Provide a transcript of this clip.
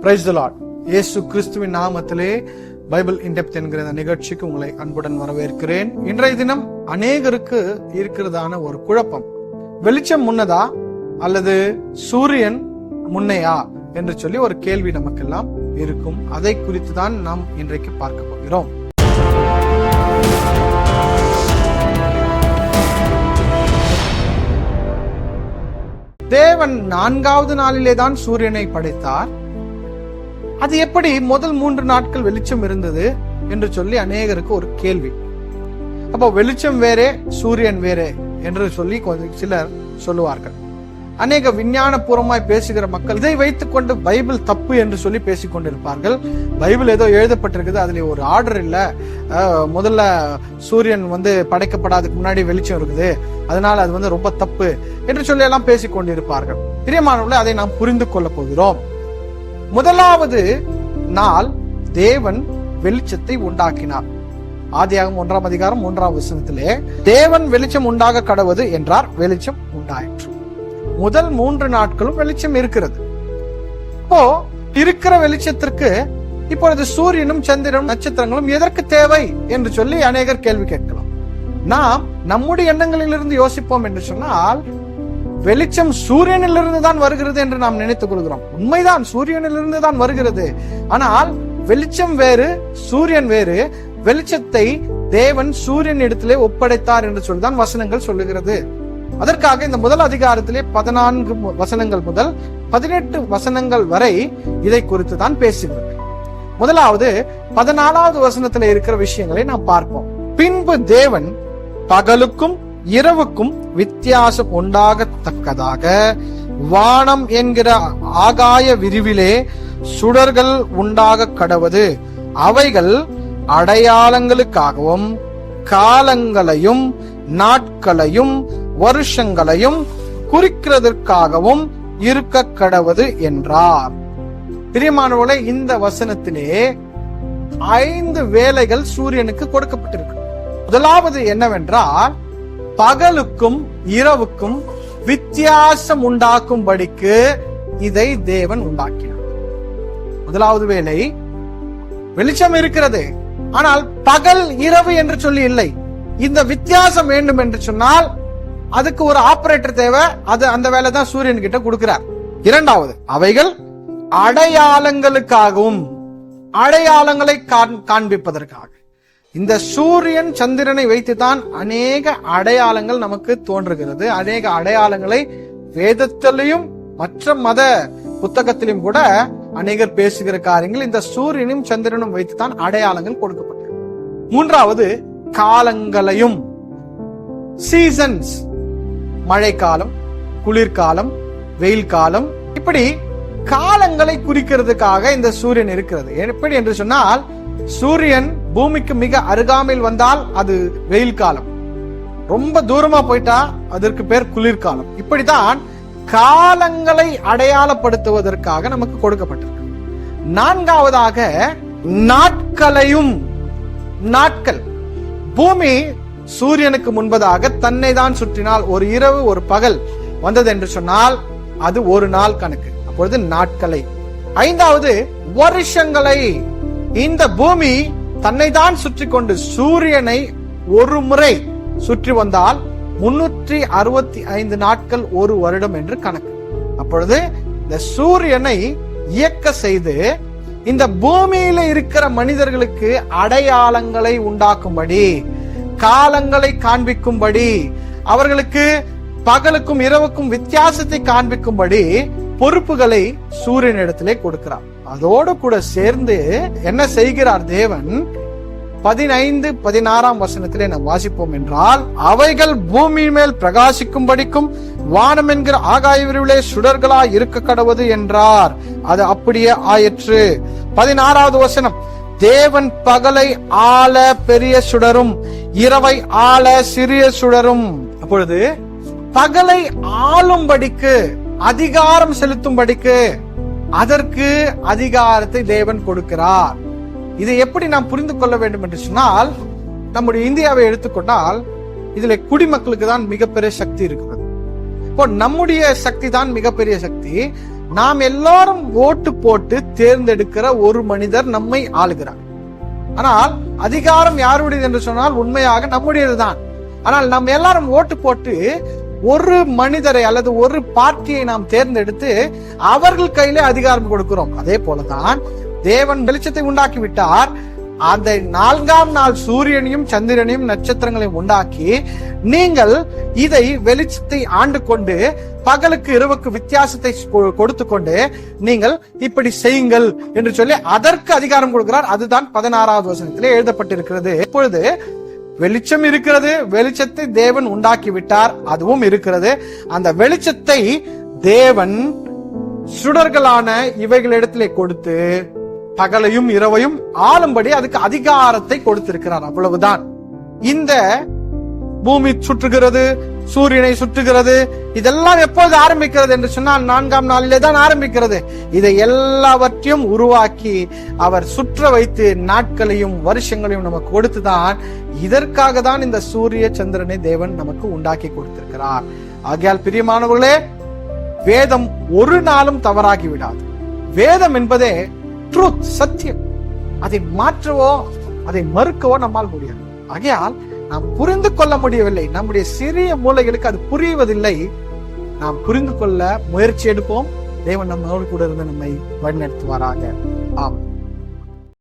Praise the Lord. இயேசு கிறிஸ்துவின் நாமத்திலே பைபிள் இன் டெப்த் என்கிற இந்த நிகழ்ச்சிக்கு உங்களை அன்புடன் வரவேற்கிறேன். இன்றைய தினம் அநேகருக்கு இருக்கிறதான ஒரு குழப்பம், வெளிச்சம் முன்னதா அல்லது சூரியன் முன்னையா என்று சொல்லி ஒரு கேள்வி நமக்கெல்லாம் இருக்கும். அதை குறித்து தான் நாம் இன்றைக்கு பார்க்க போகிறோம். தேவன் 4வது நாளிலே தான் சூரியனை படைத்தார். அது எப்படி முதல் 3 நாட்கள் வெளிச்சம் இருந்தது என்று சொல்லி அநேகருக்கு ஒரு கேள்வி. அப்போ வெளிச்சம் வேறே சூரியன் வேறே என்று சொல்லி சிலர் சொல்லுவார்கள். அநேக விஞ்ஞான பூர்வமாய் பேசுகிற மக்கள் இதை வைத்துக் கொண்டு பைபிள் தப்பு என்று சொல்லி பேசிக் கொண்டிருப்பார்கள். பைபிள் ஏதோ எழுதப்பட்டிருக்குது, அதுல ஒரு ஆர்டர் இல்ல, முதல்ல சூரியன் படைக்கப்படாததுக்கு முன்னாடி வெளிச்சம் இருக்குது, அதனால அது ரொம்ப தப்பு என்று சொல்லி எல்லாம் பேசிக் கொண்டிருப்பார்கள். பிரியமானவர்களே, அதை நாம் புரிந்து கொள்ள போகிறோம். முதலாவது நாள் தேவன் வெளிச்சத்தை உண்டாக்கினார். ஆதியாகமம் 1ஆம் அதிகாரம் 1ஆம் வசனத்திலே தேவன் வெளிச்சம் உண்டாக கடவது என்றார், வெளிச்சம் உண்டாயிற்று. முதல் 3 நாட்களும் வெளிச்சம் இருக்கிறது. இப்போ இருக்கிற வெளிச்சத்திற்கு இப்பொழுது சூரியனும் சந்திரனும் நட்சத்திரங்களும் எதற்கு தேவை என்று சொல்லி அநேகர் கேள்வி கேட்கலாம். நாம் நம்முடைய எண்ணங்களிலிருந்து யோசிப்போம் என்று சொன்னால், வெளிச்சம் சூரியனிலிருந்து தான் வருகிறது என்று நாம் நினைத்துக் கொள்கிறோம். உண்மைதான், சூரியனிலிருந்து தான் வருகிறது. ஆனால் வெளிச்சம் வேறு, சூரியன் வேறு. வெளிச்சத்தை தேவன் சூரியன் இடத்திலே ஒப்படைத்தார் என்று சொல்லிதான் வசனங்கள் சொல்லுகிறது. அதற்காக இந்த முதல் அதிகாரத்திலே 14 வசனங்கள் முதல் 18 வசனங்கள் வரை இதை குறித்து தான் பேசுகிறது. முதலாவது 14வது வசனத்தில் இருக்கிற விஷயங்களை நாம் பார்ப்போம். பின்பு தேவன் பகலுக்கும் இரவுக்கும் வித்தியாசம் உண்டாகத்தக்கதாக வானம் என்கிற ஆகாய விரிவிலே சுடர்கள் உண்டாக கடவது, அவைகள் அடையாளங்களுக்காகவும் காலங்களையும் நாட்களையும் வருஷங்களையும் குறிக்கிறதற்காகவும் இருக்க கடவது என்றார். பிரியமானவர்களே, இந்த வசனத்திலே 5 வேலைகள் சூரியனுக்கு கொடுக்கப்பட்டிருக்கு. முதலாவது என்னவென்றால், பகலுக்கும் இரவுக்கும் வித்தியாசம் உண்டாக்கும்படிக்கு இதை தேவன் உண்டாக்கினார். முதலாவது வேலை, வெளிச்சம் இருக்கிறது, ஆனால் பகல் இரவு என்று சொல்லி இல்லை. இந்த வித்தியாசம் வேண்டும் என்று சொன்னால் அதுக்கு ஒரு ஆபரேட்டர் தேவை. அது அந்த வேலை தான் சூரியன் கிட்ட கொடுக்கிறார். இரண்டாவது, அவைகள் அடையாளங்களுக்காகவும், அடையாளங்களை காண்பிப்பதற்காக. இந்த சூரியன் சந்திரனை வைத்துதான் அநேக அடையாளங்கள் நமக்கு தோன்றுகிறது. அநேக அடையாளங்களை வேதத்திலையும் மற்ற மத புத்தகத்திலும் கூட அநேகர் பேசுகிற காரியங்கள் இந்த சூரியனும் சந்திரனும் வைத்துதான் அடையாளங்கள் கொடுக்கப்பட்டது. மூன்றாவது, காலங்களையும், சீசன்ஸ், மழைக்காலம், குளிர்காலம், வெயில் காலம், இப்படி காலங்களை குறிக்கிறதுக்காக இந்த சூரியன் இருக்கிறது. எப்படி என்று சொன்னால், சூரியன் பூமிக்கு மிக அருகாமையில் வந்தால் அது வெயில் காலம், ரொம்ப தூரமா போயிட்டா அதற்கு பேர் குளிர்காலம். இப்படித்தான் காலங்களை அடையாளப்படுத்துவதற்காக நமக்கு கொடுக்கப்பட்டிருக்கு. நான்காவதாக, நாட்களையும், நாட்கள். பூமி சூரியனுக்கு முன்பதாக தன்னை தான் சுற்றினால், ஒரு இரவு ஒரு பகல் வந்தது என்று சொன்னால் அது ஒரு நாள் கணக்கு, அப்பொழுது நாட்களை. ஐந்தாவது, வருஷங்களை. இந்த பூமி தன்னை தான் சுற்றி கொண்டு சூரியனை ஒரு முறை சுற்றி வந்தால் 365 நாட்கள் ஒரு வருடம் என்று கணக்கு. அப்பொழுது இந்த சூரியனை இயக்க செய்து இந்த பூமியில இருக்கிற மனிதர்களுக்கு அடையாளங்களை உண்டாக்கும்படி, காலங்களை காண்பிக்கும்படி, அவர்களுக்கு பகலுக்கும் இரவுக்கும் வித்தியாசத்தை காண்பிக்கும்படி பொறுப்புகளை சூரியனிடத்திலே கொடுக்கிறார். அதோடு கூட சேர்ந்து என்ன செய்கிறார் தேவன்? 15, 16ஆம் வசனத்திலே நாம் வாசிப்போம் என்றால், அவைகள் பூமி மேல் பிரகாசிக்கும்படிக்கும் வானம் என்கிற ஆகாய விரிவிலே சுடர்களாய் இருக்க கடவது என்றார். அது அப்படியே ஆயிற்று. 16வது வசனம், தேவன் பகலை ஆள பெரிய சுடரும் இரவை ஆள சிறிய சுடரும். அப்பொழுது பகலை ஆளும்படிக்கு, அதிகாரம் செலுத்தும்படிக்கு, அதற்கு அதிகாரத்தை தேவன் கொடுக்கிறார். இதை எப்படி நாம் புரிந்து கொள்ள வேண்டும் என்று சொன்னால், நம்முடைய இந்தியாவை எடுத்துக்கொண்டால் இதுல குடிமக்களுக்கு தான் மிகப்பெரிய சக்தி இருக்கிறது. இப்போ நம்முடைய சக்தி தான் மிகப்பெரிய சக்தி. நாம் எல்லாரும் ஓட்டு போட்டு தேர்ந்தெடுக்கிற ஒரு மனிதர் நம்மை ஆளுகிறார். ஆனால் அதிகாரம் யாருடையது என்று சொன்னால் உண்மையாக நம்முடையதுதான். ஆனால் நாம் எல்லாரும் ஓட்டு போட்டு ஒரு மனிதரை அல்லது ஒரு பார்ட்டியை நாம் தேர்ந்தெடுத்து அவர்கள் கையிலே அதிகாரம் கொடுக்கிறோம். அதே போலதான் தேவன் வெளிச்சத்தை உண்டாக்கி விட்டார். அந்த 4ஆம் நாள் சூரியனையும் சந்திரனையும் நட்சத்திரங்களையும் உண்டாக்கி நீங்கள் இதை வெளிச்சத்தை ஆண்டு கொண்டு பகலுக்கு இரவுக்கு வித்தியாசத்தை கொடுத்து கொண்டு நீங்கள் இப்படி செய்யுங்கள் என்று சொல்லி அதற்கு அதிகாரம் கொடுக்கிறார். அதுதான் 16வது வசனத்திலே எழுதப்பட்டிருக்கிறது. இப்பொழுது வெளிச்சம் இருக்கிறது, வெளிச்சத்தை தேவன் உண்டாக்கி விட்டார், அதுவும் இருக்கிறது. அந்த வெளிச்சத்தை தேவன் சுடர்களான இவைகளிடத்திலே கொடுத்து பகலையும் இரவையும் ஆளும்படி அதுக்கு அதிகாரத்தை கொடுத்திருக்கிறார். அவ்வளவுதான். இந்த பூமி சுற்றுகிறது, சூரியனை சுற்றுகிறது, இதெல்லாம் எப்போது ஆரம்பிக்கிறது என்று சொன்னால் 4ஆம் நாளிலே தான் ஆரம்பிக்கிறது. இதை எல்லாவற்றையும் உருவாக்கி அவர் சுற்ற வைத்து நாட்களையும் வருஷங்களையும் நமக்கு கொடுத்துதான், இதற்காக தான் இந்த சூரிய சந்திரனை தேவன் நமக்கு உண்டாக்கி கொடுத்திருக்கிறார். ஆகையால் பிரியமானவர்களே, வேதம் ஒரு நாளும் தவறாகி விடாது. வேதம் என்பதே ட்ரூத், சத்தியம். அதை மாற்றவோ அதை மறுக்கவோ நம்மால் முடியாது. ஆகையால் நாம் புரிந்து கொள்ள முடியவில்லை, நம்முடைய சிறிய மூளைகளுக்கு அது புரிவதில்லை. நாம் புரிந்து கொள்ள முயற்சி எடுப்போம். தேவன் நம்மோடு கூட இருந்து நம்மை வழிநடத்துவாராக. ஆம்.